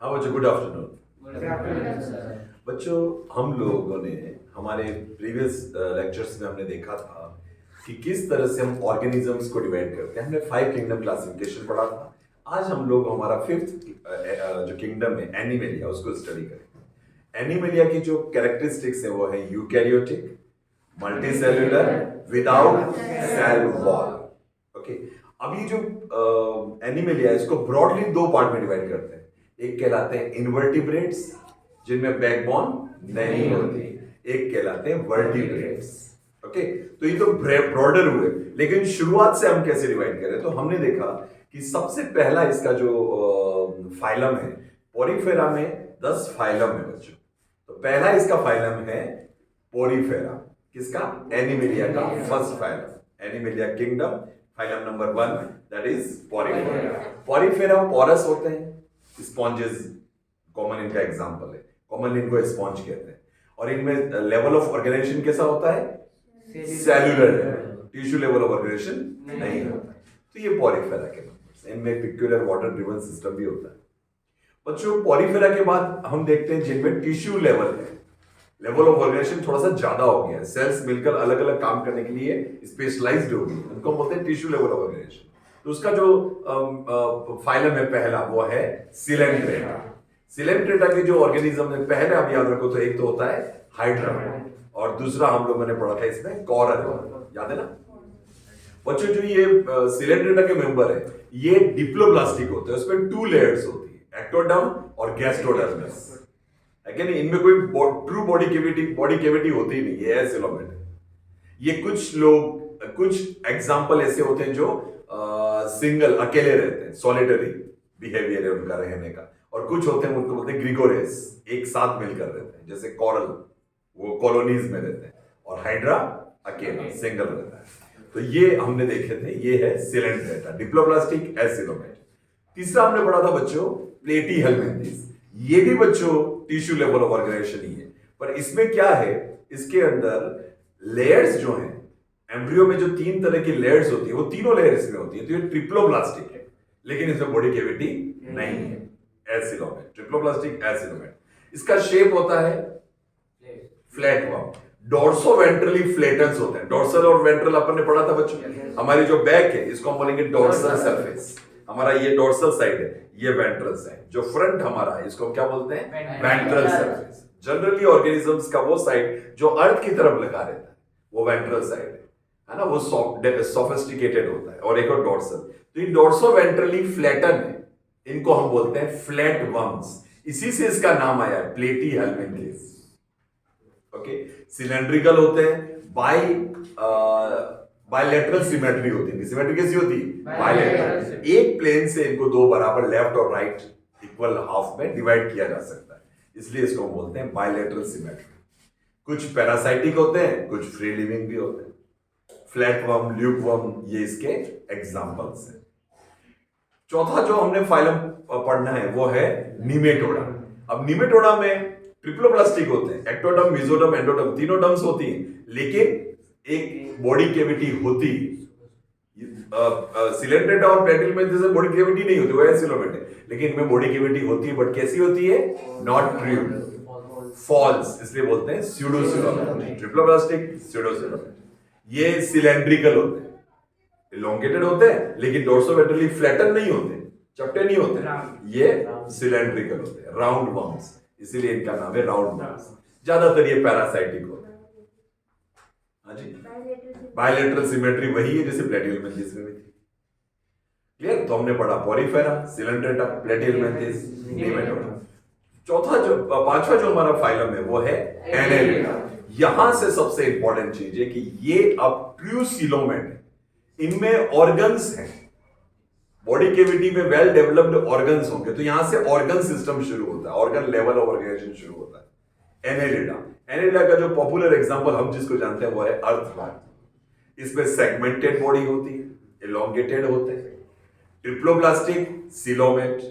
हाँ बच्चों, good afternoon. Good afternoon sir. बच्चों, हम लोगों ने हमारे प्रीवियस लेक्चर्स में हमने देखा था कि किस तरह से हम ऑर्गेनिजम्स को डिवाइड करते हैं। हमने 5 किंगडम क्लासिफिकेशन पढ़ा था। आज हम लोग हमारा 5th जो किंगडम है एनिमेलिया, उसको स्टडी करेंगे। एनिमेलिया की जो कैरेक्टरिस्टिक्स है वो है eukaryotic, multicellular, without cell wall. Okay, अब ये जो एनिमेलिया है इसको ब्रॉडली 2 पार्ट में डिवाइड करते हैं। एक कहलाते हैं इनवर्टिब्रेट्स जिनमें बैकबोन नहीं होती, एक कहलाते हैं वर्टिब्रेट्स। ओके, तो ये तो ब्रॉडर हुए, लेकिन शुरुआत से हम कैसे डिवाइड करें तो हमने देखा कि सबसे पहला इसका जो फाइलम है, पोरीफेरा में 10 फाइलम है बच्चों। तो पहला इसका फाइलम है पोरीफेरा। किसका? एनिमेलिया का first phylum, animalia kingdom, phylum number 1, that is porifera. Porifera porous होते हैं, स्पॉन्जेस कॉमन इनका एग्जांपल है, कॉमनली इनको स्पॉन्ज कहते हैं। और इनमें लेवल ऑफ ऑर्गेनाइजेशन कैसा होता है? Cellular level, tissue level of organisation नहीं होता। तो ये पोरीफेरा के मेंबर्स। इनमें पिक्यूलियर वाटर ड्रिवन सिस्टम भी होता है बच्चों। पोरीफेरा के बाद हम देखते हैं जिनमें टिश्यू लेवल है, लेवल ऑफ ऑर्गेनाइजेशन थोड़ा सा ज्यादा हो गया है, सेल्स मिलकर अलग अलग काम करने के लिए स्पेशलाइज्ड हो गई, उनको बोलते हैं टिश्यू लेवल ऑफ ऑर्गेनाइजेशन। तो उसका जो फाइलम है पहला वो है सिलेंट्रेटा। सिलेंट्रेटा के जो ऑर्गेनिज्म है पहले आप याद रखो तो एक तो होता है हाइड्रा और दूसरा हम लोगों ने पढ़ा था इसमें कॉरल, याद है ना बच्चों? जो ये सिलेंट्रेटा के मेंबर है ये डिप्लोब्लास्टिक होते हैं, उसमें 2 लेयर्स होती है, एक्टोडर्म और गैस्ट्रोडर्मिस। है नहीं, इनमें कोई ट्रू बॉडी कैविटी होती ही नहीं, ये है सिलोमेट। ये कुछ एग्जांपल ऐसे होते हैं जो सिंगल अकेले रहते हैं, सॉलिटरी बिहेवियर है उनका रहने का, और कुछ होते हैं उनको बोलते हैं ग्रिगोरेस, एक साथ मिलकर रहते हैं, जैसे कॉरल वो कॉलोनीज में रहते हैं, और हाइड्रा अकेला सिंगल रहता है। तो ये हमने देखे थे, ये है सिलेंट्रेटा, डिप्लोब्लास्टिक एसिलोमेट। तीसरा हमने पढ़ा था बच्चों प्लेटीहेल्मिन्थेस। ये भी बच्चों टिश्यू लेवल ऑफ ऑर्गेनाइजेशन ही है, पर इसमें क्या है, इसके अंदर लेयर्स जो हैं, एम्ब्रियो में जो 3 तरह की लेयर्स होती है वो तीनों लेयर्स में होती है। तो ये ट्रिप्लोब्लास्टिक है, लेकिन इसमें बॉडी कैविटी नहीं है, एसिलोमेट, ट्रिप्लोब्लास्टिक एसिलोमेट। इसका शेप होता है फ्लैट वर्म, डोर्सो वेंट्रली फ्लैटन्स होते हैं। डोर्सल और वेंट्रल अपन ने पढ़ा था बच्चों। हमारी जो बैक है इसको हम बोलेंगे डोर्सल सरफेस, हमारा ये डोर्सल साइड है, ये वेंट्रल साइड। जो फ्रंट हमारा है इसको हम क्या बोलते हैं? Ventral surface. जनरली ऑर्गेनिजम्स का वो साइड जो अर्थ की तरफ लगा रहता है वो वेंट्रल साइड है ना, वो सोफिस्टिकेटेड होता है। और एक और डोर्सल, तो ये डोर्सो वेंट्रली फ्लैटन है, इनको हम बोलते हैं फ्लैट वर्म्स। इसी से इसका नाम आया है प्लेटीहेल्मिन्थेस। ओके, सिलेंड्रिकल होते हैं, बायलैटरल सिमेट्री होती है। सिमेट्री कैसी होती है? बायलैटरल। एक प्लेन से इनको 2 बराबर लेफ्ट और राइट इक्वल हाफ में डिवाइड किया जा सकता है, इसलिए इसको हम बोलते हैं बायलैटरल सिमेट्री। कुछ पैरासाइटिक होते हैं, कुछ फ्री लिविंग भी होते हैं। फ्लैट वर्म, ल्यूक वर्म, ये इसके एग्जांपल्स हैं। चौथा जो हमने फाइलम पढ़ना है वो है निमेटोडा। अब निमेटोडा में ट्रिप्लोब्लास्टिक होते हैं, एक्टोडर्म, मेसोडर्म, एंडोडर्म, तीनों डर्म्स होती हैं, लेकिन एक बॉडी कैविटी होती है। सिलेंट्रेटा और प्लेटीहेल्मिन्थेस में बॉडी कैविटी नहीं होती, वो एसिलोमेट है, लेकिन इनमें बॉडी कैविटी होती है, बट कैसी होती है? नॉट ट्रू, फॉल्स, इसलिए बोलते हैं स्यूडोसिलोमेट। Triploblastic, pseudocoelomate. ये सिलेंड्रिकल होते हैं, इलोंगेटेड होते हैं, लेकिन डोर्सोवेंट्रली फ्लैटन नहीं होते, चपटे नहीं होते। ये सिलेंड्रिकल होते हैं, राउंड वर्म्स, इसीलिए इनका नाम है राउंड वर्म्स। ज्यादातर ये पैरासाइटिक होते हैं। हाँ जी, बायलैटरल सिमेट्री वही है जैसे प्लेटीहेल्मिन्थेस में भी थी। क्लियर? तो हमने पढ़ा पोरीफेरा, सिलेंट्रेटा, प्लेटीहेल्मिन्थेस, निमेटोडा। पांचवा जो हमारा फाइलम है वो है एनेलिडा। यहां से सबसे इंपॉर्टेंट चीज है कि ये अब ट्रू सिलोमेट है, इनमें ऑर्गन्स हैं, बॉडी कैविटी में वेल डेवलप्ड ऑर्गन्स होंगे, तो यहां से ऑर्गन सिस्टम शुरू होता है, ऑर्गन लेवल ऑफ ऑर्गेनाइजेशन शुरू होता है। एनेलिडा, एनेलिडा का जो पॉपुलर एग्जांपल हम जिसको जानते हैं वो है अर्थवर्म। इसमें सेगमेंटेड बॉडी होती है, एलोंगेटेड होते हैं, ट्रिप्लोब्लास्टिक, सिलोमेट,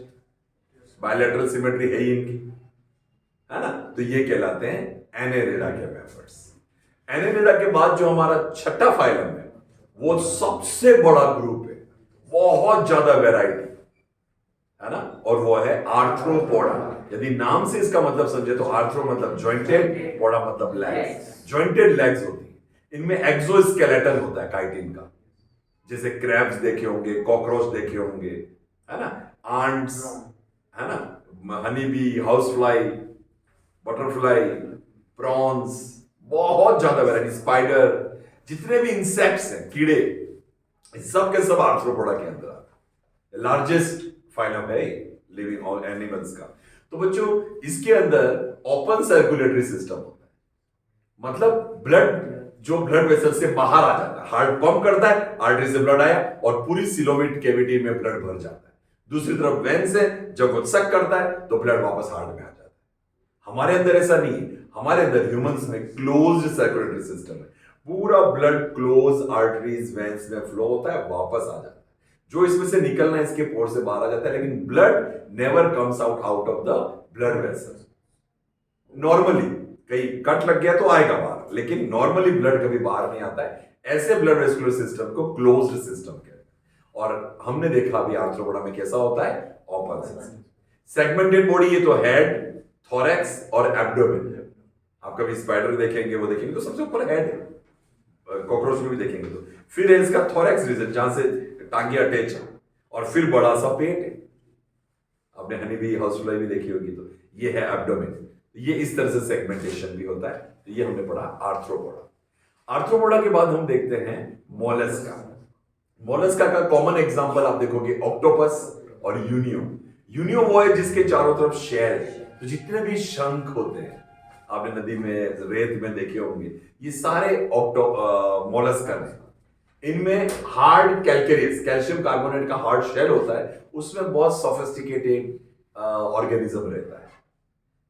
बायलैटरल सिमेट्री है ही इनकी, है ना। तो ये कहलाते हैं एनेलिडा के मेंबर्स। एनेलिडा के बाद जो हमारा छठा फाइलम है वो सबसे बड़ा ग्रुप है, बहुत ज्यादा वैरायटी, है ना, और वो है आर्थ्रोपोडा। यदि नाम से इसका मतलब समझे तो आर्थ्रो मतलब जॉइंटेड, पोडा मतलब लेग्स। जॉइंटेड लेग्स होती है, इनमें एक्सोस्केलेटन होता है काइटिन का, जैसे क्रैब्स देखे होंगे, कॉकरोच देखे होंगे, है ना, आंट्स, है ना, honey bee, house fly, butterfly, prawns, बहुत ज्यादा वैरायटी, स्पाइडर, जितने भी इंसेक्ट्स हैं, कीड़े, सब के सब आर्थ्रोपोडा के अंदर आते हैं। लार्जेस्ट फाइलम है लिविंग ऑल एनिमल्स का। तो बच्चों, इसके अंदर ओपन सर्कुलेटरी सिस्टम होता है, मतलब ब्लड जो ब्लड वेसल से बाहर आ जाता है, हार्ट पंप करता है, आर्टरी से ब्लड आया और पूरी सिलोमेट कैविटी में ब्लड भर जाता है। दूसरी तरफ वेन से जब वो सक करता है तो ब्लड वापस हार्ट में आ जाता है। हमारे अंदर ऐसा नहीं है, हमारे अंदर ह्यूमंस में क्लोज्ड सर्कुलेटरी सिस्टम है, पूरा ब्लड क्लोज आर्टरीज वेन्स में फ्लो होता है, वापस आ जाता है। जो इसमें से निकलना है इसके पोर से बाहर आ जाता है, लेकिन blood never comes out of the blood vessel. Normally कहीं कट लग गया तो आएगा बाहर, लेकिन नॉर्मली ब्लड कभी बाहर नहीं आता है। ऐसे ब्लड वेस्कुलर सिस्टम को क्लोज्ड सिस्टम कहते हैं। और हमने देखा अभी आर्थ्रोपोडा में कैसा होता है, ओपन सिस्टम। सेगमेंटेड बॉडी, ये तो हेड, थोरैक्स और एब्डोमेन। आप कभी स्पाइडर देखेंगे, वो देखेंगे तो सबसे ऊपर हेड है, कॉकरोच में भी देखेंगे तो। फिर है इसका थोरैक्स रीजन, जहां से टांगे अटैच है, और फिर बड़ा सा पेट है। आपने हनी बी, हाउस फ्लाई भी देखी होगी, तो ये है एब्डोमेन। ये इस तरह से सेगमेंटेशन भी होता है। तो ये हमने पढ़ा आर्थ्रोपोडा। आर्थ्रोपोडा के बाद हम देखते हैं मोलस्का। मोलस्का का कॉमन एग्जांपल आप देखोगे ऑक्टोपस और यूनियो। यूनियो वो है जिसके चारों तरफ शेल है। तो जितने भी शंख होते हैं, आपने नदी में, रेत में देखे होंगे, ये सारे मोलस्का हैं। इनमें हार्ड कैल्केरियस, कैल्शियम कार्बोनेट का हार्ड शेल होता है, उसमें बहुत सोफिस्टिकेटेड ऑर्गेनिज्म रहता है।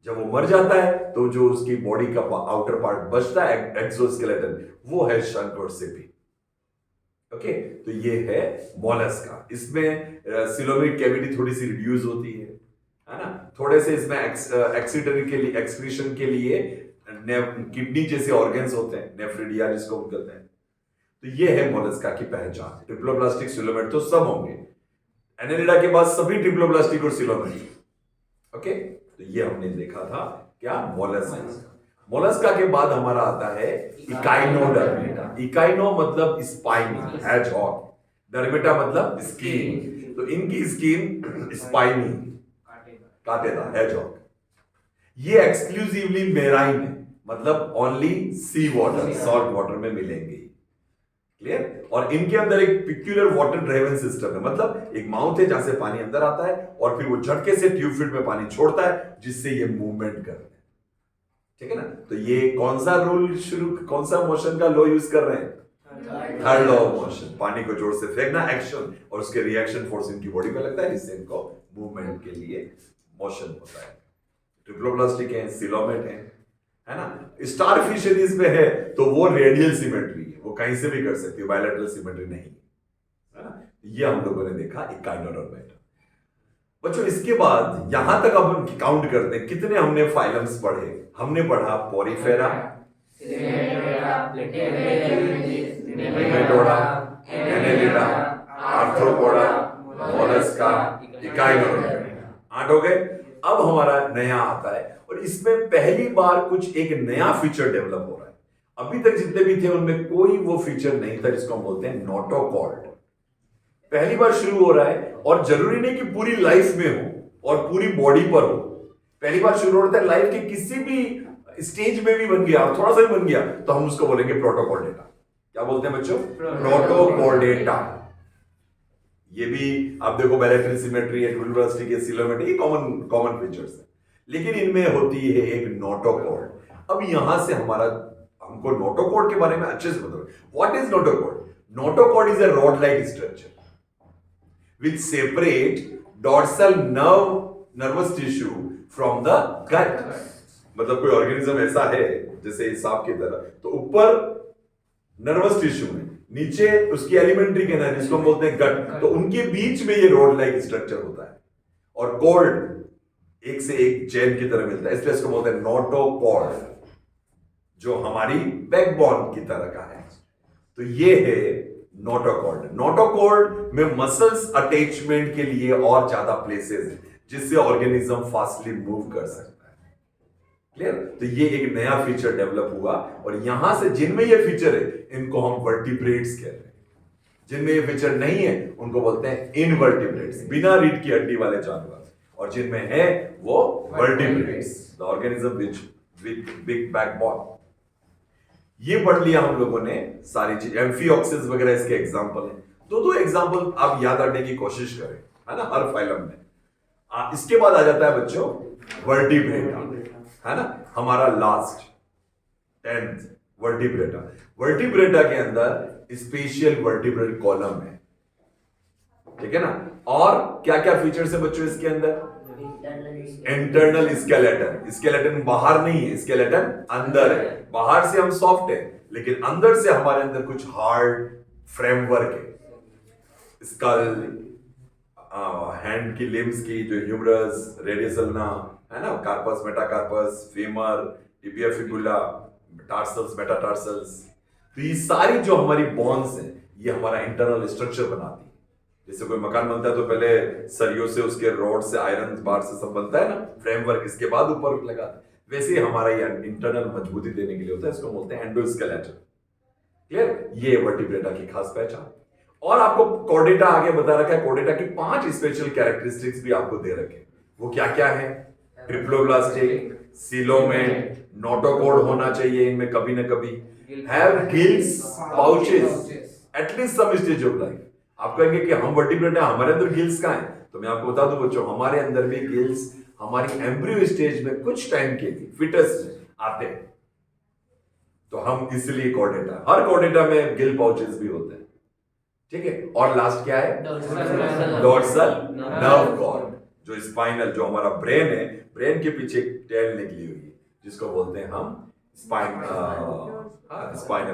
जब वो मर जाता है तो जो उसकी बॉडी का आउटर पार्ट बचता है, एक्सोस्केलेटन, वो है शंख और सिपी। ओके, तो ये है मोलस्का। इसमें सिलोमिक कैविटी थोड़ी सी रिड्यूस होती है ना, थोड़े से इसमें एक्सीटरी के लिए, एक्सक्रीशन के लिए किडनी जैसे ऑर्गन्स होते हैं, नेफ्रिडिया जिसको हम कहते हैं। तो ये है मोलस्का की पहचान। ट्रिप्लोप्लास्टिक, सिलोमेट तो सब होंगे, एनेलिडा के बाद सभी ट्रिप्लोप्लास्टिक और सिलोमेट। ओके, तो ये हमने देखा था क्या, मोलस्का। मोलस्का के बाद हमारा आता है इकाइनोडर्मेटा। इकाइनो मतलब स्पाइनी, हेजहॉग, डर्मेटा मतलब स्किन। तो इनकी स्किन स्पाइनी, कांटेदार, हेजहॉग। ये एक्सक्लूसिवली मेराइन है, मतलब ओनली सी वाटर, सॉल्ट वाटर में मिलेंगे। क्लियर? और इनके अंदर एक पिक्यूलर वाटर ड्राइवन सिस्टम है, मतलब एक माउथ है जहां से पानी अंदर आता है और फिर वो झटके से ट्यूब फिट में पानी छोड़ता है, जिससे ये मूवमेंट करते हैं। ठीक है ना? तो ये कौन सा रूल कौन सा मोशन का लॉ यूज कर रहे हैं, थर्ड लॉ ऑफ मोशन। पानी को जोर से फेंकना, एक्शन, और उसके रिएक्शन फोर्स इनकी बॉडी पे लगता है, जिससे इनको मूवमेंट के लिए मोशन होता है। ट्रिप्लोप्लास्टिक है, सिलोमेट है ना। स्टार फिशरीज में है तो वो रेडियल सिमेट्री है, वो कहीं से भी कर सकती है, बायलैटरल सिमेट्री नहीं, है ना। ये हम लोगों ने देखा इकाइनोडर्मेटा। बच्चों, इसके बाद यहां तक अब हम काउंट करते हैं कितने हमने फाइलम्स पढ़े। हमने पढ़ा Porifera, Nematoda, Annelida, arthropoda, Mollusca, Echinodermata. 8 हो गए। अब हमारा नया आता है, और इसमें पहली बार कुछ एक नया फीचर डेवलप हो रहा है। अभी तक जितने भी थे उनमें कोई वो फीचर नहीं था जिसको हम बोलते हैं नोटोकॉर्ड। पहली बार शुरू हो रहा है, और जरूरी नहीं कि पूरी लाइफ में हो और पूरी बॉडी पर हो। पहली बार शुरू होता है लाइफ के किसी भी स्टेज में भी बन गया, थोड़ा सा भी बन गया, तो हम उसको बोलेंगे प्रोटोकॉर्डेटा। क्या बोलते हैं बच्चों, प्रोटोकॉर्डेटा। ये भी आप देखो, बायलैटरल सिमेट्री है, ट्रिप्लोप्लास्टिक है, सिलोमेट, ये कॉमन फीचर्स है, लेकिन इनमें होती है एक नोटोकॉर्ड। अब यहां से हमको नोटोकॉर्ड के बारे में अच्छे से बताओ। What is notochord? Notochord is a rod like structure which separate dorsal nervous tissue from the gut। मतलब कोई ऑर्गेनिज्म ऐसा है जैसे सांप की तरह, तो ऊपर नर्वस टिश्यू में, नीचे उसकी एलिमेंट्री कैनाल जिसको हम बोलते हैं गट, तो उनके बीच में ये रोड लाइक स्ट्रक्चर होता है, और कॉर्ड एक से एक चेन की तरह मिलता है, इसलिए इसको बोलते हैं नोटोकॉर्ड, जो हमारी बैकबोन की तरह का है। तो ये है नोटोकॉर्ड। नोटोकॉर्ड में मसल्स अटैचमेंट के लिए और ज्यादा प्लेसेस हैं जिससे ऑर्गेनिज्म फास्टली मूव कर सकता है। क्लियर? तो ये एक नया फीचर डेवलप हुआ और यहां से जिनमें ये फीचर है इनको हम वर्टिब्रेट्स कहते हैं, जिनमें ये फीचर नहीं है उनको बोलते हैं इनवर्टिब्रेट्स, बिना रीढ़ की हड्डी वाले जानवर, और जिनमें है वो vertebrates, the organism with big backbone. ये पढ़ लिया हम लोगों ने सारी चीज, एम्फिऑक्सिस वगैरह इसके एग्जांपल हैं। दो एग्जांपल आप याद रखने की कोशिश करें, है ना, हर फाइलम में। इसके बाद आ जाता है बच्चों वर्टिब्रेटा, है ना, हमारा लास्ट 10th वर्टिब्रेटा। वर्टिब्रेटा के अंदर स्पेशियल वर्टिब्रेट कॉलम है, ठीक है ना। और क्या क्या फीचर्स है बच्चों इसके अंदर? Internal skeleton. स्केलेटन बाहर नहीं है, स्केलेटन अंदर है। बाहर से हम सॉफ्ट है लेकिन अंदर से हमारे अंदर कुछ हार्ड फ्रेमवर्क है। स्कल, हैंड की लिम्स की जो ह्यूमरस, रेडियस अल्ना, है ना, carpus, metacarpus, femur, tibia fibula, tarsals, metatarsals, तो ये सारी जो हमारी बोन्स हैं ये हमारा इंटरनल स्ट्रक्चर बनाती है। जैसे कोई मकान बनता है तो पहले सरियों से, उसके रोड से, आयरन बार से सब बनता है ना, फ्रेमवर्क, इसके बाद ऊपर लगा। वैसे ही हमारा ये इंटरनल मजबूती देने के लिए होता है, इसको बोलते हैं एंडोस्केलेटन। क्लियर? ये वर्टिब्रेटा की खास पहचान। और आपको कॉर्डेटा आगे बता रखा है, कॉर्डेटा की 5 स्पेशल कैरेक्टरिस्टिक्स भी आपको दे रखे। वो क्या क्या है? ट्रिप्लोब्लास्टिक, सीलोमेंट, नोटोकॉर्ड होना चाहिए इनमें कभी ना कभी, have gills, pouches, at least some stage of life. आप कहेंगे कि हम वर्टिब्रेट हैं, हमारे अंदर गिल्स कहां हैं? तो मैं आपको बता दूं बच्चों, हमारे अंदर भी गिल्स हमारी एम्ब्रियो स्टेज में कुछ टाइम के लिए फिटस में आते हैं, तो हम इसलिए कॉर्डेटा, हर कॉर्डेटा में गिल पाउचेस भी होते हैं, ठीक है। और लास्ट क्या है? डोर्सल नर्व कॉर्ड, जो स्पाइनल, जो हमारा ब्रेन है, ब्रेन के पीछे एक टेल निकली हुई है जिसको बोलते हैं हम स्पाइनल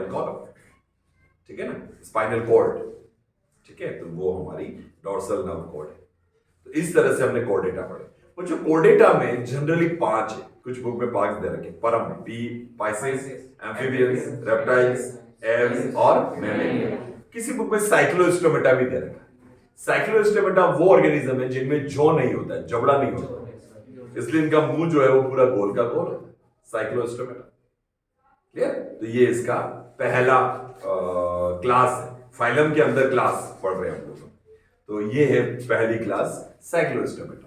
कॉर्ड, ठीक है ना, स्पाइनल कॉर्ड, ठीक है। तो वो हमारी डोर्सल नर्व कॉर्ड है। तो इस तरह से हमने कॉर्डेटा पढ़े। और जो कॉर्डेटा में जनरली 5 है, कुछ बुक में 5 दे रखे, परम में बी, पाइसेस, एम्फीबियंस, रेप्टाइल्स, एव्स और मैमेलिया। किसी बुक में साइक्लोस्टोमेटा भी दे रखा है। साइक्लोस्टोमेटा वो ऑर्गेनिज्म है जिनमें जॉ नहीं होता है, जबड़ा नहीं होता, इसलिए इनका मुंह जो है वो पूरा गोल का गोल होता है, साइक्लोस्टोमेटा। क्लियर? तो ये इसका पहला क्लास है, फाइलम के अंदर क्लास पढ़ रहे हैं हम लोग। तो ये है पहली क्लास साइक्लोस्टोमेटा।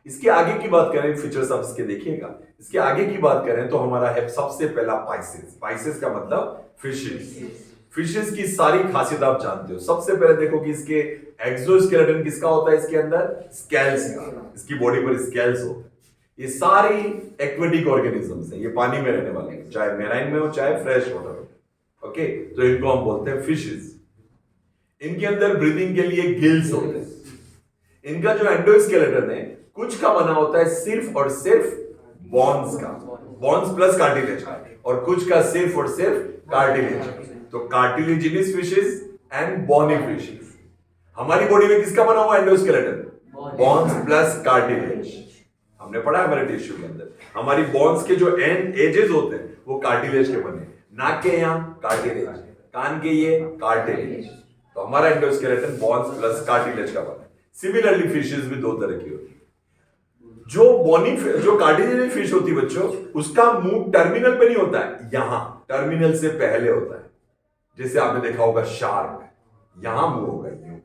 इसके आगे की बात करें, फीचर्स आप इसके देखिएगा, इसके आगे की बात करें तो हमारा है सबसे पहला पाइसेस। पाइसेस का मतलब फिशेस। फिशेस की सारी खासियत आप जानते हो। सबसे पहले देखो कि इसके एक्सोस्केलेटन किसका होता है, इसके अंदर स्केल्स का, इसकी बॉडी पर स्केल्स होते हैं। ये सारी एक्वेटिक ऑर्गेनिजम्स हैं, ये पानी में रहने वाले हैं, चाहे मेराइन में हो चाहे फ्रेश वाटर हो, ओके। तो इनको हम बोलते हैं फिशेस। इनके अंदर ब्रीदिंग के लिए गिल्स होते हैं। इनका जो एंडोस्केलेटन है कुछ का बना होता है सिर्फ और सिर्फ बॉन्स का, बॉन्स प्लस कार्टिलेज का, और कुछ का सिर्फ और सिर्फ कार्टिलेज। तो cartilaginous fishes and bony fishes. हमारी बॉडी में किसका बना हुआ एंडोस्केलेटन? Bones plus cartilage. हमने पढ़ा है हमारे टिश्यू के अंदर, हमारी बॉन्स के जो एंड एजेस होते हैं वो कार्टिलेज के बने। नाक के यहां कार्टिलेज, कान के ये कार्टिलेज। तो हमारा एंडोस्केलेटन बॉन्स प्लस कार्टिलेज का बना है। सिमिलरली फिशेस भी 2 तरह की होती है। जो कार्टिलेजिनस फिश होती है बच्चों, उसका मुंह टर्मिनल पे नहीं होता है, यहां टर्मिनल से पहले होता है। जैसे आपने देखा होगा शार्क, यहां मुंह होगा, यूं,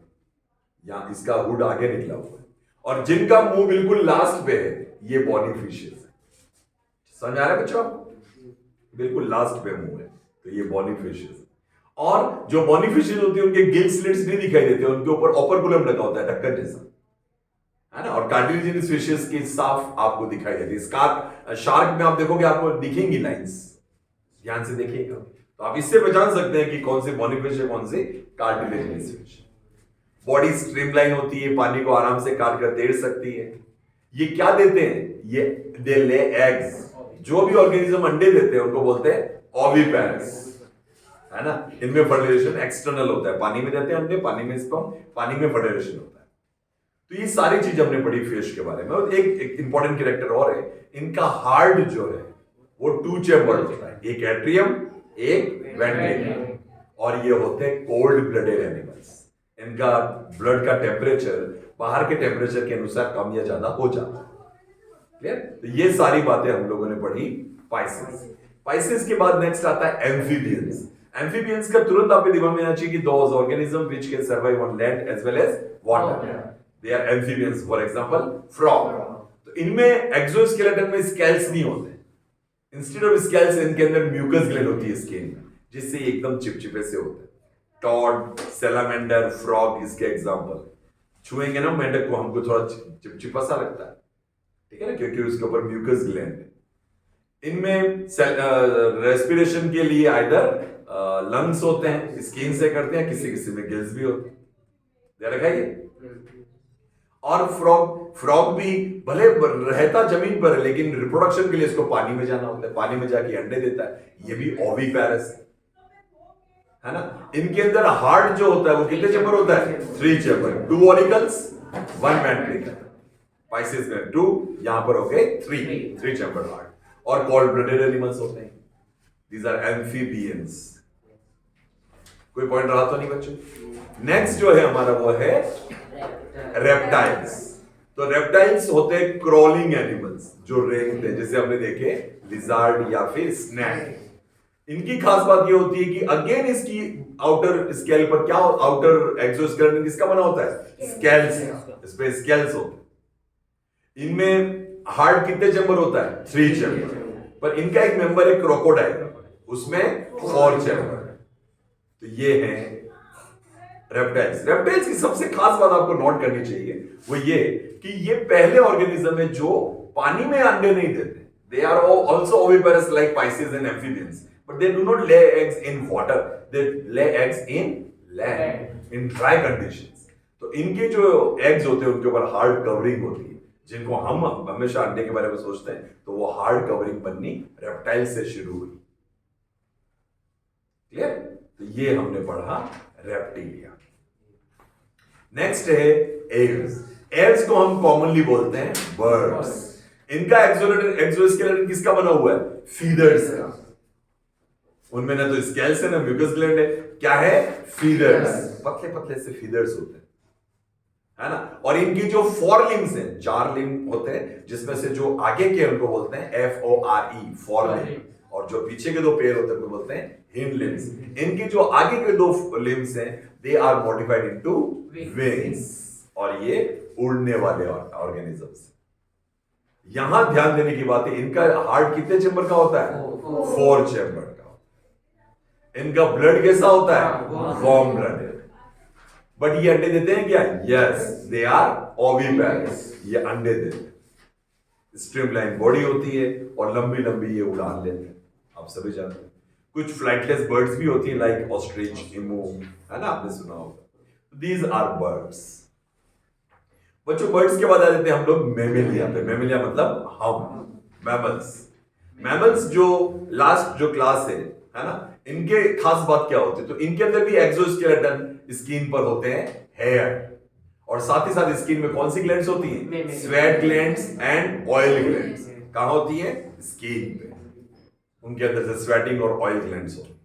यहां इसका हुड आगे निकला हुआ है। और जिनका मुंह बिल्कुल लास्ट पे है ये बॉनी फिशेस है। समझ आ रहा है बच्चों? बिल्कुल लास्ट पे मुंह है तो ये बॉनी फिशेस। और जो बॉनी फिशेस होती है उनके गिल स्लिट्स नहीं दिखाई देते, उनके ऊपर ओपरकुलम लगा होता है, ढक्कन जैसा, है ना। और कार्टिलेजिनस फिशेस की साफ आपको दिखाई देती है। शार्क में आप देखोगे आपको दिखेंगी लाइंस, ध्यान से देखिएगा, तो आप इससे पहचान सकते हैं कि कौन सी बॉनी फिश है, कौन सी कार्टिलेजिनस फिश। बॉडी स्ट्रीमलाइन होती है, पानी को आराम से काट कर तैर सकती है। ये क्या देते हैं? ये दे ले एग्स। जो भी ऑर्गेनिज्म अंडे देते हैं उनको बोलते हैं ओविपेरस, है ना। इनमें फर्टिलाइजेशन एक्सटर्नल होता है, पानी में देते हैं अंडे, पानी में स्पर्म, पानी में फर्टिलाइजेशन होता है। तो ये सारी चीज हमने पढ़ी फिश के बारे में। और एक इंपॉर्टेंट कैरेक्टर और है, इनका हार्ट जो है वो 2 चैम्बर होता है, एक एट्रियम, एक वेंट्रिकल। और ये होते हैं कोल्ड ब्लडेड एनिमल्स। इनका ब्लड का टेम्परेचर बाहर के टेम्परेचर के अनुसार कम या ज्यादा हो जाता है। क्लियर? तो ये सारी बातें हम लोगों ने पढ़ी पाइसेस। पाइसेस के बाद नेक्स्ट आता है एम्फीबियंस। एम्फीबियंस का तुरंत आपके दिमाग में आना चाहिए कि those organism which can survive on land as well as water, they are amphibians. For example frog. तो इनमें एक्सोस्केलेटन में स्केल्स नहीं होते, इंस्टेड ऑफ स्केल्स इनके अंदर म्यूकस ग्लैंड होती है स्किन में, जिससे एकदम चिपचिपे से होते हैं। टॉड, सैलामेंडर, फ्रॉग इसके एग्जांपल। छुएंगे ना मेंढक को, हमको थोड़ा चिपचिपा सा लगता है, ठीक है ना, क्योंकि उसके ऊपर म्यूकस ग्लैंड है। इनमें रेस्पिरेशन के लिए आइदर लंग्स होते हैं, स्किन से करते हैं, किसी किसी में गिल्स भी होते हैं। ध्यान रखिए। और फ्रॉग भी भले रहता जमीन पर है, लेकिन रिप्रोडक्शन के लिए इसको पानी में जाना होता है, पानी में जाके अंडे देता है। ये भी ओविपेरस है ना। इनके अंदर हार्ट जो होता है वो कितने चेंबर होता है? 3 चेंबर, 2 ऑरिकल्स 1 वेंट्रिकल। पाइसेस में 2, यहां पर हो गए 3 चेंबर हार्ट। और कोल्ड ब्लडेड एनिमल्स होते हैं, दीज आर एम्फीबियंस। कोई पॉइंट रहा तो नहीं बच्चों? नेक्स्ट जो है हमारा वो है रेप्टाइल्स। तो रेप्टाइल्स होते हैं क्रॉलिंग एनिमल्स जो रेंगते हैं, जैसे हमने देखे लिजार्ड या फिर स्नैक। इनकी खास बात ये होती है कि अगेन इसकी आउटर स्केल पर क्या, आउटर एक्सोस्केलेटन किसका बना होता है? स्केल्स। इस पे स्केल्स होते हैं। इनमें हार्ट कितने चेंबर होता है? 3 चेंबर। पर इनका एक मेंबर है क्रोकोडाइल, उसमें 4 चेंबर। तो ये हैं रेप्टाइल्स। रेप्टाइल्स की सबसे खास बात आपको नोट करनी चाहिए वो ये कि ये पहले ऑर्गेनिज्म है जो पानी में अंडे नहीं देते। They are also oviparous like Pisces and amphibians, but they do not lay eggs in water. They lay eggs in land, in dry conditions. तो इनके जो एग्स होते हैं उनके ऊपर हार्ड कवरिंग होती है, जिनको हम हमेशा अंडे के बारे में सोचते हैं, तो वो हार्ड कवरिंग बननी रेप्टाइल से शुरू हुई। क्लियर? तो ये हमने पढ़ा रेप्टिलिया। नेक्स्ट है एयर्स। एयर्स को हम कॉमनली बोलते हैं बर्ड्स। इनका एक्सोस्केलेटन किसका बना हुआ है? फीदर्स का। उनमें ना तो स्केल्स है ना म्यूकस ग्लैंड है। क्या है? फीदर्स। पतले पतले से फीदर्स होते हैं, है ना। और इनकी जो 4 लिम्स हैं, 4 लिम्ब होते हैं, जिसमें से जो आगे के उनको बोलते हैं FORE, फॉर लिम्ब, और जो पीछे के 2 पैर होते हैं उनको बोलते हैं हिंड लिम्स। इनकी जो आगे के 2 लिम्स हैं, they are modified into wings, और ये उड़ने वाले ऑर्गेनिजम्स। यहां ध्यान देने की बात है, इनका हार्ट कितने चेंबर का होता है? 4 चेंबर का। इनका ब्लड कैसा होता है? Warm blooded. बट ये अंडे देते हैं क्या? Yes, they are oviparous. ये अंडे देते हैं। स्ट्रीमलाइन बॉडी होती है और लंबी लंबी ये उड़ान लेते हैं, आप सभी जानते हैं। कुछ फ्लाइटलेस बर्ड्स भी होती हैं लाइक ऑस्ट्रिच, इमू, है ना, आपने सुना होगा। These are birds. बच्चों बर्ड्स के बाद आ जाते हैं हम लोग मैमेलिया पे। मैमेलिया मतलब हम, मैमल्स। मैमल्स जो लास्ट जो क्लास है ना, इनके खास बात क्या होती है? तो इनके अंदर भी एक्सोस्केलेटन स्किन पर होते हैं, हेयर, और साथ ही साथ स्किन में कौन सी ग्लैंड्स होती हैं? Sweat glands and oil glands. कहां होती है? स्किन पे। उनके अंदर से स्वेटिंग और ऑयल ग्लैंड्स होती है।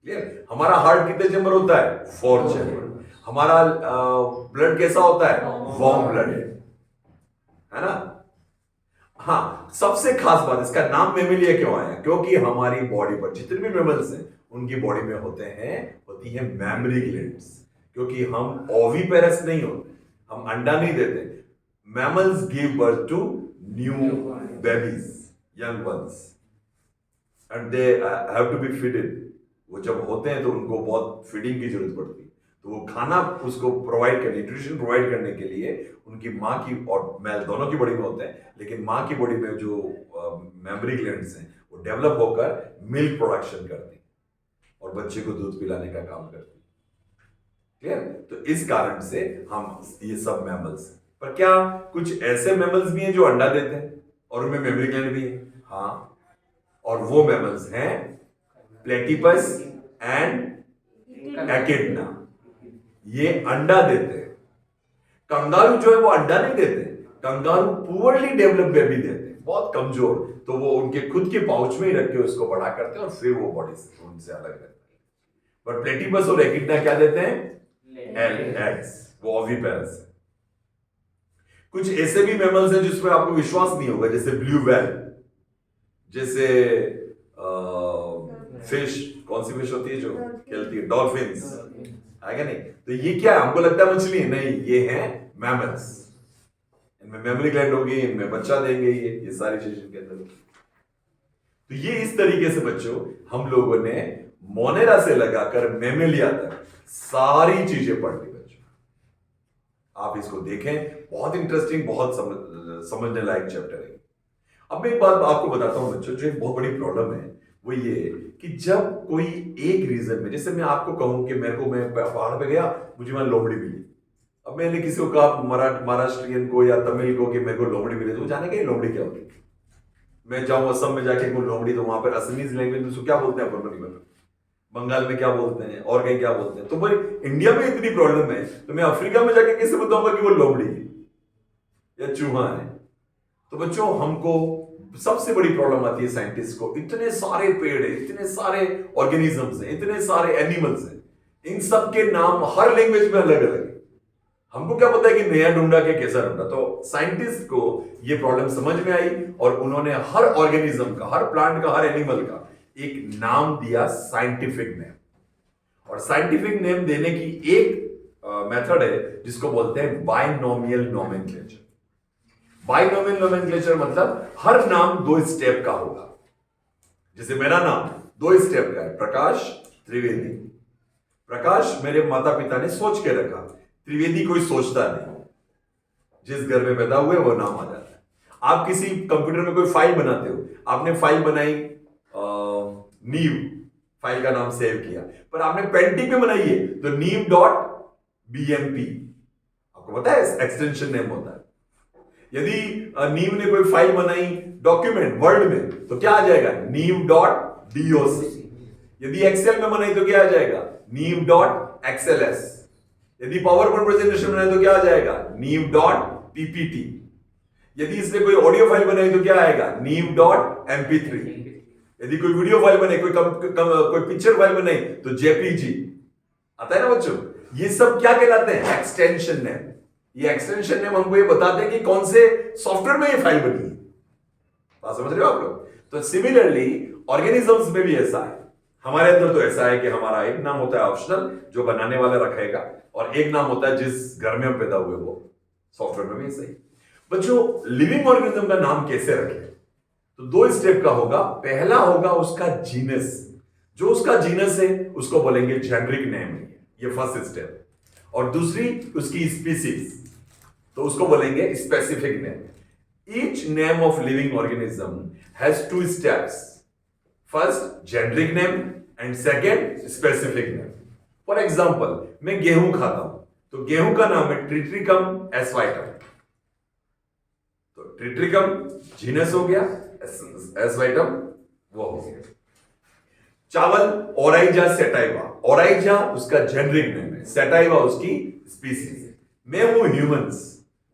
क्लियर? हमारा हार्ट कितने चेंबर होता है? 4 चेंबर। हमारा ब्लड कैसा होता है? वार्म ब्लडेड, है ना। हाँ, सबसे खास बात, इसका नाम मैमेलिया क्यों आया? क्योंकि हमारी बॉडी पर जितने भी मैमल्स हैं उनकी बॉडी में होती है मैमरी ग्लैंड्स। क्योंकि हम ओविपेरस नहीं होते, हम अंडा नहीं देते। Mammals give birth to new babies, young ones, and they have to be feeded. वो जब होते हैं तो उनको बहुत फीडिंग की जरूरत पड़ती है, तो वो खाना उसको प्रोवाइड करने, न्यूट्रिशन प्रोवाइड करने के लिए उनकी माँ की और मेल दोनों की बॉडी में होते हैं, लेकिन माँ की बॉडी में जो मेमरी ग्लैंड्स हैं वो डेवलप होकर मिल्क प्रोडक्शन करती है और बच्चे को दूध पिलाने का काम करती है। क्लियर? तो इस कारण से हम ये सब मैमल्स। पर क्या कुछ ऐसे मैमल्स भी हैं जो अंडा देते हैं और उनमें मेमरी ग्लैंड भी है? हाँ, और वो मैमल्स हैं प्लेटिपस एंड एकिडना। ये अंडा देते हैं। कंगारू जो है वो अंडा नहीं देते। कंगारू पुअरली डेवलप बेबी देते हैं, बहुत कमजोर। तो वो उनके खुद के पाउच में ही रख के उसको बड़ा करते हैं और फिर वो बॉडी से उनसे अलग रहते हैं। पर प्लेटिपस और एकिडना क्या देते हैं? L, eggs. वो ओविपेरस है। कुछ ऐसे भी मैमल्स हैं जिसमें आपको विश्वास नहीं होगा, जैसे ब्लू व्हेल, जैसे फिश, कौन सी फिश होती है जो खेलती है? डॉल्फिन्स, है क्या नहीं? तो ये क्या है? हमको लगता है मछली है, नहीं, ये है मैमल्स। इनमें मेमोरी ग्लैंड होगी, इनमें बच्चा देंगे, ये सारी चीजें इनके अंदर होगी। तो ये इस तरीके से बच्चों हम लोगों ने मोनेरा से लगाकर मेमेलिया तक सारी चीजें पढ़ ली बच्चों। आप इसको देखें, बहुत इंटरेस्टिंग, बहुत समझने लायक चैप्टर है। अब मैं एक बात आपको बताता हूं बच्चों, जो एक बहुत बड़ी प्रॉब्लम है वो ये कि जब कोई एक रीजन में, जैसे मैं आपको कहूं कि मैं पहाड़ पे गया, मुझे वहां लोमड़ी मिली। अब मैंने किसी को कहा, महाराष्ट्रियन को या तमिल को, कि मेरे को लोमड़ी मिली, तो वो जाने का लोमड़ी क्या होती है। मैं जाऊं असम में जाके को लोमड़ी, तो वहां पर असमीज लैंग्वेज में उसको क्या बोलते हैं, अपन नहीं, बंगाल में क्या बोलते हैं, और कहीं क्या बोलते हैं। तो भाई इंडिया में इतनी प्रॉब्लम है, तो मैं अफ्रीका में जाके कैसे बताऊंगा कि वो लोमड़ी है या चूहा है? तो बच्चों हमको सबसे बड़ी प्रॉब्लम आती है साइंटिस्ट को, इतने सारे पेड़ है, इतने सारे ऑर्गेनिजम्स हैं, इतने सारे एनिमल्स हैं, इन सब के नाम हर लैंग्वेज में अलग अलग है। हमको क्या पता है कि नया ढूंढा के कैसा ढूंढा? तो साइंटिस्ट को ये प्रॉब्लम समझ में आई और उन्होंने हर ऑर्गेनिज्म का, हर प्लांट का, हर एनिमल का एक नाम दिया, साइंटिफिक नेम। और साइंटिफिक नेम देने की एक मेथड है जिसको बोलते हैं बाइनोमियल नोमेनक्लेचर। बाइनोमियल नोमेनक्लेचर मतलब हर नाम 2 स्टेप का होगा। जैसे मेरा नाम 2 स्टेप का है, प्रकाश त्रिवेदी। प्रकाश मेरे माता पिता ने सोच के रखा, त्रिवेदी कोई सोचता नहीं, जिस घर में पैदा हुए वो नाम आ जाता है। आप किसी कंप्यूटर में कोई फाइल बनाते हो, आपने फाइल बनाई नीव, फाइल का नाम सेव किया, पर आपने पेंटिंग में बनाई है तो नीव.bmp, आपको पता है एक्सटेंशन नेम होता है। यदि नीव ने कोई फाइल बनाई डॉक्यूमेंट वर्ड में, तो क्या आ जाएगा? नीव.doc। यदि एक्सेल में बनाई तो क्या आ जाएगा? नीव.xls। यदि पावर पॉइंट प्रेजेंटेशन बनाई तो क्या आ जाएगा? नीव.ppt। यदि इसने कोई ऑडियो फाइल बनाई तो क्या आएगा? नीव.mp3। यदि कोई वीडियो फाइल बने, कोई पिक्चर फाइल बने तो जेपीजी आता है ना बच्चों। ये सब क्या कहलाते हैं? Extension name. ये एक्सटेंशन नेम हमको ये बताते हैं कि कौन से सॉफ्टवेयर में ये फाइल बनी है। बात समझ रहे हो आप लोग? तो सिमिलरली ऑर्गेनिजम्स में भी ऐसा है। हमारे अंदर तो ऐसा है कि हमारा एक नाम होता है ऑप्शनल, जो बनाने वाला रखेगा, और एक नाम होता है जिस घर में हम पैदा हुए वो। सॉफ्टवेयर में भी ऐसा ही। बच्चों लिविंग ऑर्गेनिज्म का नाम कैसे रखें? तो 2 स्टेप का होगा। पहला होगा उसका जीनस, जो उसका जीनस है उसको बोलेंगे जेनरिक नेम, ये फर्स्ट स्टेप। और दूसरी उसकी स्पीसीज, तो उसको बोलेंगे specific name. Each name of living organism has 2 steps, first generic name and second specific name. For example, मैं गेहूं खाता हूं, तो गेहूं का नाम है ट्रिट्रिकम एस्वाइटम। तो ट्रिट्रिकम जीनस हो गया, एस्वाइटम वो हो गया। चावल ओराइजा सेटाइवा, ओराइजा उसका जेनरिक नेम है, सेटाइवा उसकी स्पीसीज। मैं हूं ह्यूमंस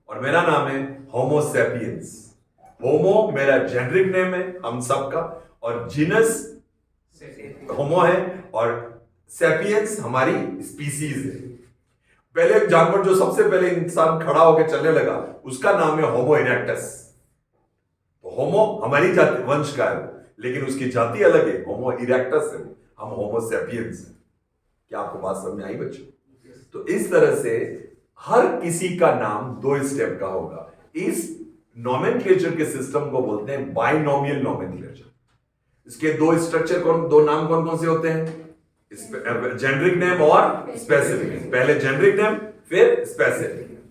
और मेरा नाम है होमो सेपियंस। होमो मेरा जेनरिक नेम है हम सबका, और जीनस होमो है, और सेपियंस हमारी स्पीसीज है। पहले जानवर जो सबसे पहले इंसान खड़ा होकर चलने लगा उसका नाम है होमो इरेक्टस। तो होमो हमारी जाति वंश का है, लेकिन उसकी जाति अलग है, होमो इरेक्टस है, हम होमो सेपियंस हैं। क्या आपको बात समझ में आई बच्चों? तो इस तरह से हर किसी का नाम 2 स्टेप का होगा। इस नोमेनक्लेचर के सिस्टम को बोलते हैं बाइनोमियल नोमेनक्लेचर। इसके 2 स्ट्रक्चर दो नाम कौन कौन से होते हैं? जेनरिक नेम और स्पेसिफिक नेम। पहले जेनरिक नेम फिर स्पेसिफिक नेम।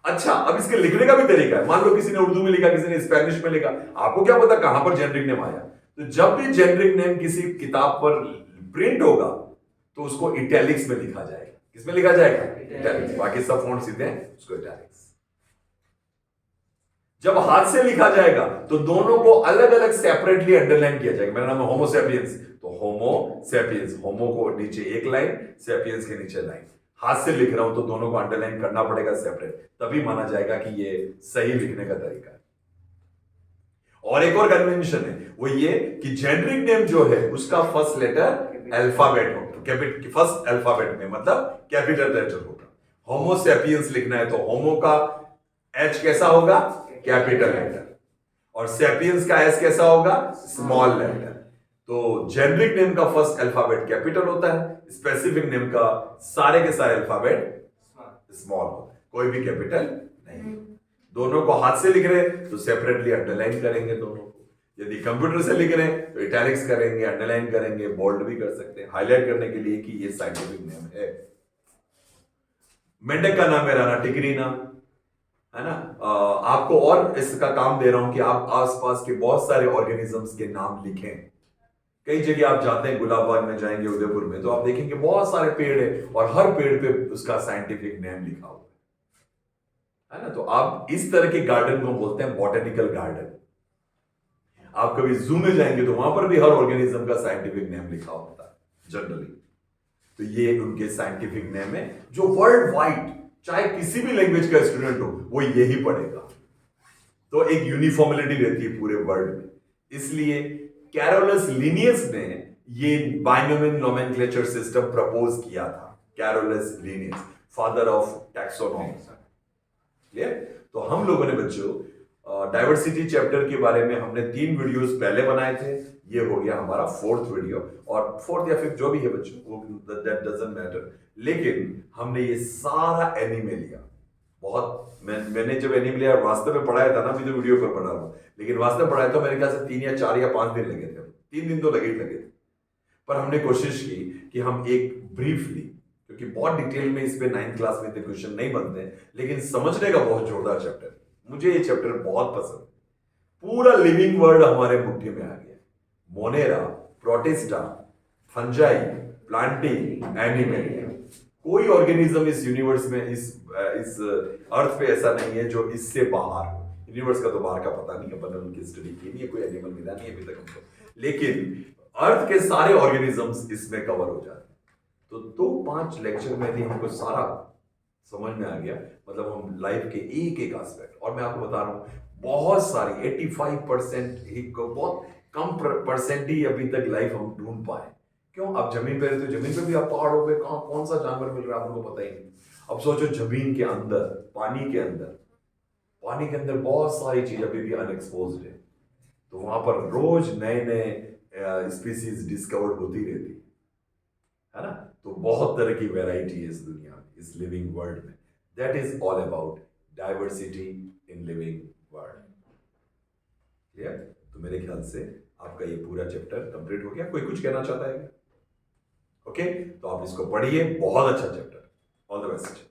अच्छा, अब इसके लिखने का भी तरीका है। मान लो किसी ने उर्दू में लिखा, किसी ने स्पेनिश में लिखा, आपको क्या पता कहां पर जेनरिक नेम आया? तो जब भी जेनरिक नेम किसी किताब पर प्रिंट होगा तो उसको इटैलिक्स में लिखा जाएगा। किसमें लिखा जाएगा? इटैलिक्स। बाकी सब फॉन्ट सीधे हैं, उसको इटैलिक्स। जब हाथ से लिखा जाएगा तो दोनों को अलग अलग सेपरेटली अंडरलाइन किया जाएगा। मेरा नाम है होमो सेपियंस, तो होमो सेपियंस, होमो को नीचे एक लाइन, सेपियंस के नीचे लाइन। हाथ से लिख रहा हूं तो दोनों को अंडरलाइन करना पड़ेगा सेपरेट, तभी माना जाएगा कि ये सही लिखने का तरीका है। और एक और कन्वेंशन है, वो ये कि जेनरिक नेम जो है उसका फर्स्ट लेटर अल्फाबेट होगा। फर्स्ट अल्फाबेट में मतलब कैपिटल लेटर होगा। होमोसेपियंस लिखना है तो होमो का एच कैसा होगा, कैपिटल लेटर, और सेपियंस का एस कैसा होगा, स्मॉल लेटर। तो जेनरिक नेम का फर्स्ट अल्फाबेट कैपिटल होता है, स्पेसिफिक नेम का सारे के सारे अल्फाबेट स्मॉल होता है, कोई भी कैपिटल नहीं। दोनों को हाथ से लिख रहे हैं तो सेपरेटली अंडरलाइन करेंगे दोनों को, यदि कंप्यूटर से लिख रहे हैं तो इटैलिक्स करेंगे, अंडरलाइन करेंगे, बोल्ड भी कर सकते हैं हाईलाइट करने के लिए कि ये साइंटिफिक नेम है। मेंढक का नाम है राणा टिग्रीना, है ना। आपको और इसका काम दे रहा हूं कि आप आसपास के बहुत सारे ऑर्गेनिजम्स के नाम लिखें। कई जगह आप जाते हैं, गुलाबबाग में जाएंगे, उदयपुर में, तो आप देखेंगे बहुत सारे पेड़ है और हर पेड़ पे उसका साइंटिफिक नेम लिखा हुआ है ना। तो आप इस तरह के गार्डन को बोलते हैं बॉटेनिकल गार्डन। आप कभी जू में जाएंगे तो वहां पर भी हर ऑर्गेनिज्म का साइंटिफिक नेम लिखा होता है जनरली। तो ये उनके साइंटिफिक नेम है जो वर्ल्ड वाइड चाहे किसी भी लैंग्वेज का स्टूडेंट हो वो यही पढ़ेगा। तो एक यूनिफॉर्मिलिटी रहती है पूरे वर्ल्ड में। इसलिए कैरोलस लिनियस ने ये बाइनोमियल नोमेनक्लेचर सिस्टम प्रपोज किया था। Carolus Linnaeus, father of taxonomy. Clear? तो हम लोगों ने बच्चों डाइवर्सिटी चैप्टर के बारे में हमने 3 वीडियोस पहले बनाए थे, ये हो गया हमारा 4th वीडियो, और 4th या 5th जो भी है बच्चों वो दैट डजंट मैटर। लेकिन हमने ये सारा एनीमे लिया, बहुत मैंने जब एनीमे लिया वास्तव में पढ़ाया था ना, अभी तो वीडियो पर पढ़ा रहा हूं, लेकिन वास्तव में पढ़ाया तो मेरे ख्याल से 3 या 4 या 5 दिन लगे थे। 3 दिन तो लगे थे, पर हमने कोशिश की कि हम एक ब्रीफली, क्योंकि बहुत डिटेल में इस पे 9th क्लास में इतने क्वेश्चन नहीं बनते, लेकिन समझने का बहुत जोरदार चैप्टर। मुझे ये चैप्टर बहुत पसंद। पूरा लिविंग वर्ल्ड हमारे मुट्ठी में आ गया। Monera, protista, fungi, planting, animal, कोई ऑर्गेनिज्म इस यूनिवर्स में, इस अर्थ पे ऐसा नहीं है जो इससे बाहर हो। यूनिवर्स का तो बाहर का पता नहीं, अपन ने उनकी स्टडी की नहीं है, कोई एनिमल मिला नहीं अभी तक हमको, लेकिन अर्थ के सारे ऑर्गेनिजम्स इसमें कवर हो जाते हैं। तो 2-5 लेक्चर में भी हमको सारा समझ में आ गया, मतलब हम लाइफ के एक एक एस्पेक्ट। और मैं आपको बता रहा हूं बहुत सारी 85% ही, बहुत कम परसेंट ही अभी तक लाइफ हम ढूंढ पाए। क्यों? आप जमीन पे रहते हो, जमीन पे भी आप पहाड़ों पे कहां कौन सा जानवर मिल रहा है आपको पता ही नहीं। अब सोचो जमीन के अंदर, पानी के अंदर बहुत सारी चीज अभी भी अनएक्सपोज्ड है। तो वहां पर रोज नए नए स्पीसीज डिस्कवर्ड होती रहती है ना। तो बहुत तरह की वैरायटी है इस दुनिया में, इस लिविंग वर्ल्ड में। That is all about diversity in living world. Clear? तो मेरे ख्याल से आपका ये पूरा चैप्टर कंप्लीट हो गया। कोई कुछ कहना चाहता है? ओके, तो आप इसको पढ़िए, बहुत अच्छा चैप्टर। All the best.